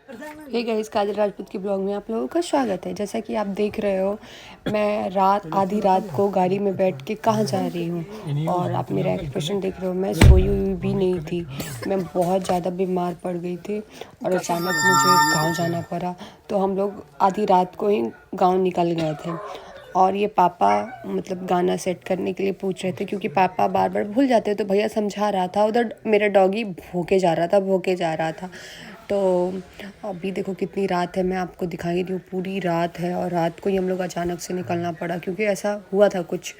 Hey guys, काजल राजपूत की blog में आप लोगों का स्वागत है। जैसा कि आप देख रहे हो, मैं आधी रात को गाड़ी में बैठ के कहाँ जा रही हूँ और आप मेरा एक्सप्रेशन देख रहे हो। मैं सोई हुई भी नहीं थी, मैं बहुत ज़्यादा बीमार पड़ गई थी और अचानक मुझे गांव जाना पड़ा। तो हम लोग आधी रात को ही गांव निकल गए थे और ये पापा मतलब गाना सेट करने के लिए पूछ रहे थे, क्योंकि पापा बार बार भूल जाते हैं। तो भैया समझा रहा था, उधर मेरा डॉगी भूखे जा रहा था। तो अभी देखो कितनी रात है, मैं आपको दिखाई रही हूँ, पूरी रात है और रात को ही हम लोग अचानक से निकलना पड़ा, क्योंकि ऐसा हुआ था कुछ,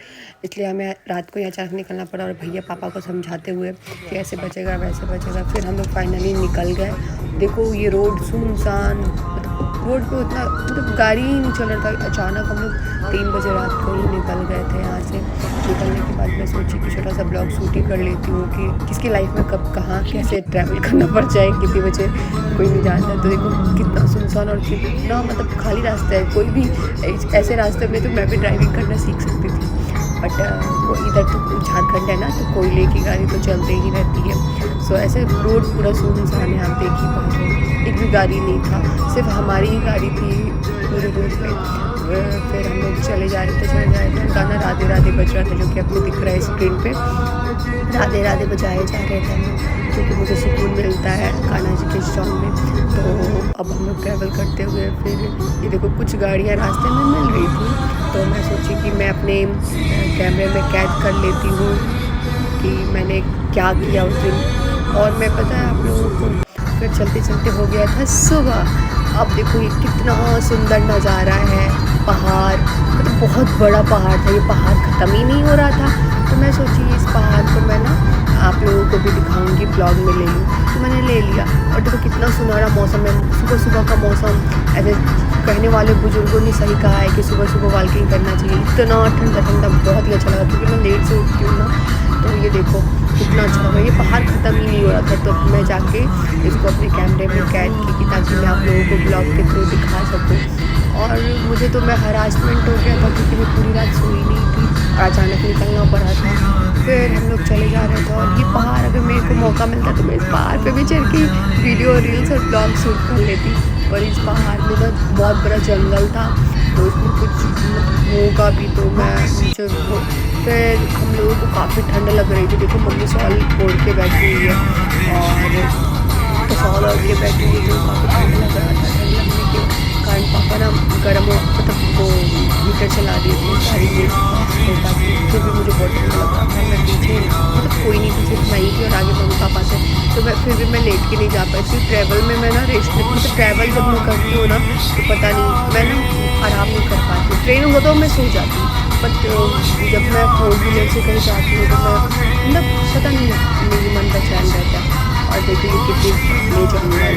इसलिए हमें रात को ही अचानक निकलना पड़ा। और भैया पापा को समझाते हुए कि ऐसे बचेगा वैसे बचेगा, फिर हम लोग फाइनली निकल गए। देखो ये रोड सुनसान, रोड पे उतना मतलब गाड़ी ही नहीं चल रहा था। अचानक हम लोग 3 बजे रात को ही निकल गए थे यहाँ से। निकलने के बाद मैं सोची कि छोटा सा ब्लॉग शूट ही कर लेती हूँ कि किसकी लाइफ में कब कहाँ कैसे ट्रैवल करना पड़ जाए, कितनी बजे कोई नहीं जानता। तो देखो कितना सुनसान और कितना मतलब खाली रास्ता है। कोई भी ऐसे रास्ते में तो मैं भी ड्राइविंग करना सीख सकती थी, बट वो इधर तो झारखंड है ना, तो कोयले की गाड़ी तो चलते ही रहती है। सो ऐसे रोड पूरा सुनसान है, आप देख ही पा रहे हो, एक भी गाड़ी नहीं था, सिर्फ हमारी ही गाड़ी थी पूरे रोड पे। फिर हम लोग चले जा रहे थे। गाना राधे राधे बज रहा था, जो कि आपको दिख रहा है स्क्रीन पे। राधे राधे बजाए जा रहे थे हम लोग, क्योंकि मुझे सुकून मिलता है कान्हा जी के सॉन्ग में। तो अब हम लोग ट्रैवल करते हुए फिर ये देखो कुछ गाड़ियाँ रास्ते में मिल रही थी, तो मैं सोची कि मैं अपने कैमरे में कैद कर लेती हूँ कि मैंने क्या किया उस दिन। और मैं पता है आप लोगों को, फिर चलते चलते हो गया था सुबह। अब देखो ये कितना सुंदर नज़ारा है, पहाड़ मतलब बहुत बड़ा पहाड़ था, ये पहाड़ ख़त्म ही नहीं हो रहा था। तो मैं सोची इस पहाड़ को मैं ना आप लोगों को भी दिखाऊंगी, ब्लॉग में ले लूँ। तो मैंने ले लिया और देखो कितना सुनहरा मौसम है, सुबह सुबह का मौसम। ऐसे कहने वाले बुजुर्गों ने सही कहा है कि सुबह सुबह वॉकिंग करना चाहिए। इतना ठंडा ठंडा बहुत ही अच्छा लगा, क्योंकि मैं लेट से उठती हूँ ना। तो ये देखो कितना अच्छा लगा, ये पहाड़ ख़त्म ही नहीं हो रहा था। तो मैं जाके इसको अपने कैमरे में कैद की ताकि मैं आप लोगों को ब्लॉग के थ्रू दिखा सकूँ। और मुझे तो मैं हरासमेंट हो गया था, क्योंकि मैं पूरी रात सोई नहीं थी और अचानक निकलना पड़ा था। फिर हम लोग चले जा रहे थे और ये पहाड़, अगर मेरे को मौका मिलता तो मैं इस पहाड़ पे भी चढ़ के वीडियो रील्स और ब्लॉग शूट कर लेती। पर इस पहाड़ में ना बहुत बड़ा जंगल था, तो इसमें कुछ होगा भी तो मैं मुझे फिर हम लोगों को काफ़ी ठंड लग रही थी। देखो मम्मी शॉल ओढ़ के बैठी हुई है और तो शॉल ओढ़ के बैठी हुई, तो काफ़ी ठंड लग रहा था। ठंड लगने के कारण पापा ना गर्म मतलब वो हीटर चला दिए थे गाड़ी में, तो ताकि फिर भी मुझे बहुत ठंड लग रहा था। मैं पीछे मतलब कोई नहीं थी, सिर्फ मैं ही थी और आगे मम्मी पापा थे। तो मैं फिर भी मैं लेट के नहीं जा पाई थी। ट्रैवल में मैं ना रेस्ट मतलब ट्रैवल जब मैं करती हूँ ना, तो पता नहीं मैं ना आराम नहीं कर पाती। ट्रेन होगा तो मैं सो जाती हूँ, बट जब मैं 4 व्हीलर से कहीं जाती हूँ तो मैं मतलब पता नहीं मेरी मन का चैन रहता है। और देखिए ये कितनी घने जंगल,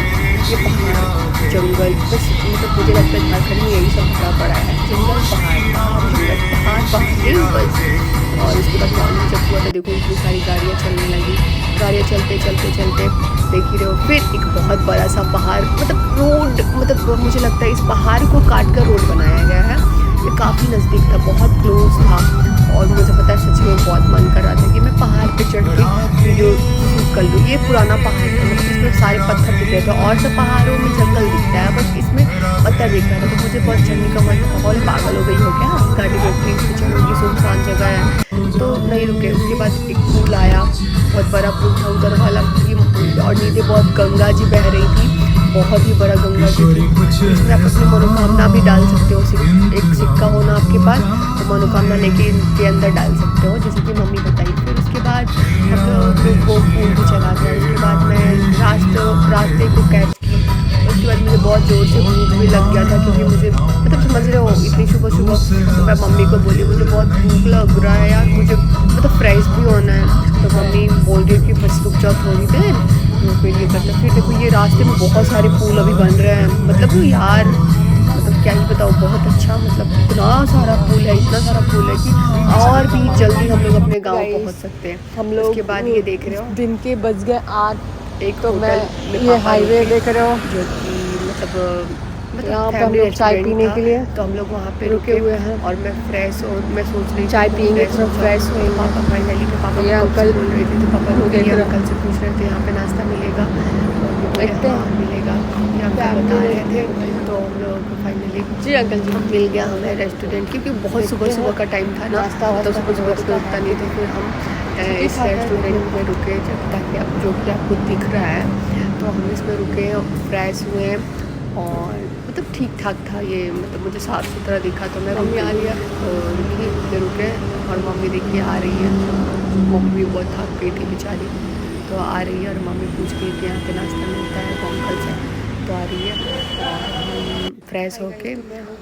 ये पहाड़ जंगल, बस मतलब मुझे लगता है झारखंड में यही सब भरा पड़ा है, जंगल पहाड़ पहाड़ जंगल पहाड़ पहाड़ यही बस। और इसके बाद मॉर्निंग जब हुआ था, देखो इतनी सारी गाड़ियाँ चलने लगी। गाड़ियाँ चलते चलते चलते देख ही रहे हो, फिर एक बहुत बड़ा सा पहाड़ मतलब रोड, मतलब मुझे लगता है इस पहाड़ को काट कर रोड बनाया गया है। ये काफ़ी नज़दीक था, बहुत क्लोज था और मुझे पता है सच में बहुत मन कर रहा था कि मैं पहाड़ पे चढ़ के वीडियो शूट कर लूँ। ये पुराना पहाड़ था, मतलब इसमें सारे पत्थर दिख रहे थे, और सब पहाड़ों में जंगल दिखता है, बस इसमें पत्थर दिख रहा था। तो मुझे बहुत चढ़ने का मन था, और पागल हो गई हो क्या, गाड़ी रोक के इसमें चढ़ूँगी, सुनसान जगह है। तो नहीं रुके। उसके बाद एक पुल आया, बहुत बड़ा पुल था उधर वाला, और नीचे बहुत गंगा जी बह रही थी, बहुत ही बड़ा गंगा जी थी। इसमें आप अपनी मनोकामना भी डाल सकते हो, एक सिक्का होना आपके पास तो मनोकामना लेके इनके अंदर डाल सकते हो, जैसे कि मम्मी बताई। फिर उसके बाद हम लोग वो फूल भी चला गया। उसके बाद मैं रास्ते को कैच की। उसके बाद मुझे बहुत ज़ोर से भूख भी लग गया था, क्योंकि मुझे मतलब समझ रहे हो इतनी सुबह सुबह। तो मैं मम्मी को बोली मुझे बहुत भूख लग रहा है यार, मुझे मतलब फ्रेश भी होना है। तो मम्मी बोल रही कि बस रुक जाओ थोड़ी देर, तो फिर ये करता। फिर देखो ये रास्ते में बहुत सारे पुल अभी बन रहे हैं, मतलब यार मतलब क्या ही बताओ, बहुत अच्छा, मतलब इतना सारा पुल है, इतना सारा पुल है कि और भी जल्दी हम लोग अपने गांव पहुंच सकते हैं। हम लोग उसके बाद ये देख रहे हो दिन के बज गए 8। एक तो मैं होटल ये हाईवे देख रहे हो, जो कि मतलब यहाँ पे हम लोग चाय पीने के लिए तो हम लोग वहाँ पे रुके हुए हैं। और मैं फ्रेश और मैं सोच रही चाय पियेंगे, थोड़ा फ्रेश होंगे। पापा फाइनली तो पापा ये अंकल बोल रहे थे, तो पापा लोग देख रहे अंकल से पूछ रहे थे यहाँ पे नाश्ता मिलेगा, देखते हैं मिलेगा यहाँ पे थे, तो हम लोग फाइनली जी अंकल जी। मिल गया हमें रेस्टोरेंट, क्योंकि बहुत सुबह का टाइम था ना, तो सुबह तो रुकता नहीं था। फिर हम इस रेस्टोरेंट में रुके, जब ताकि आप जो कि आपको दिख रहा है, तो हम इसमें रुके, फ्रेश हुए और मतलब ठीक ठाक था ये, मतलब मुझे साफ़ सुथरा दिखा तो मैं मम्मी आ रही है। रुके और मम्मी देखिए आ रही है। मम्मी भी बहुत थक गई थी बेचारी, तो आ रही है और मम्मी पूछ रही थी यहाँ पे नाश्ता मिलता है तो अंकल से, तो आ रही है। और फ्रेश होके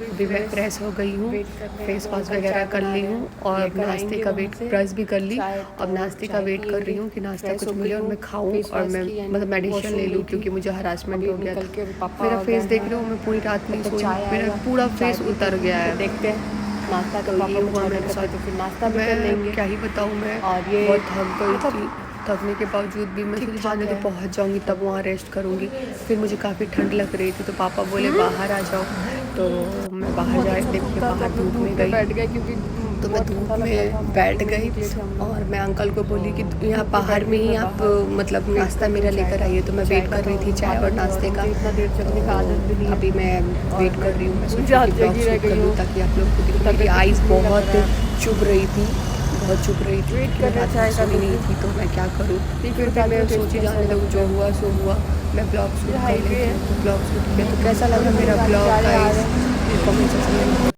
अभी मैं फ्रेश हो गई हूँ, फेस वॉश वगैरह कर ली हूँ और नाश्ते का वेट, ब्रश भी कर ली। अब नाश्ते का वेट कर रही हूँ कि नाश्ता कुछ मिले और मैं खाऊँ और मैं मतलब मेडिसिन ले लूँ, क्योंकि मुझे हरासमेंट हो गया था। मेरा फेस देख रहे हो, मैं पूरी रात नहीं सोई, मेरा पूरा फेस उतर गया है। देखते हैं नाश्ता तो ये हुआ मेरे साथ। तो फिर नाश्ता भी कर लेंगे। मैं क्या ही बताऊँ, मैं और ये बहुत थक गई थी। थकने के बावजूद भी मैं सोची जाने तो पहुँच जाऊँगी, तब वहाँ रेस्ट करूँगी। फिर मुझे काफ़ी ठंड लग रही थी, तो पापा बोले बाहर आ जाओ, तो मैं बाहर जा देखिए बाहर धूप में गई, बैठ गए क्योंकि तो मैं धूप में बैठ गई और मैं अंकल को बोली कि यहाँ बाहर में ही आप मतलब नाश्ता मेरा लेकर आइए। तो मैं वेट कर रही थी चाय और नाश्ते का। तो अभी मैं वेट कर रही हूँ, मैं सोची कि ब्लॉग शूट कर लूँ ताकि आप लोग को दिखे। मेरी आइज़ बहुत चुभ रही थी, बहुत चुभ रही थी, रात में सोई नहीं थी, तो मैं क्या करूँ। फिर भी मैं सोची जाने दो, जो हुआ सो हुआ, मैं ब्लॉग शूट कर लेती हूँ। तो ब्लॉग शूट किया, तो कैसा लगा मेरा ब्लॉग गाइस, कमेंट सेक्शन में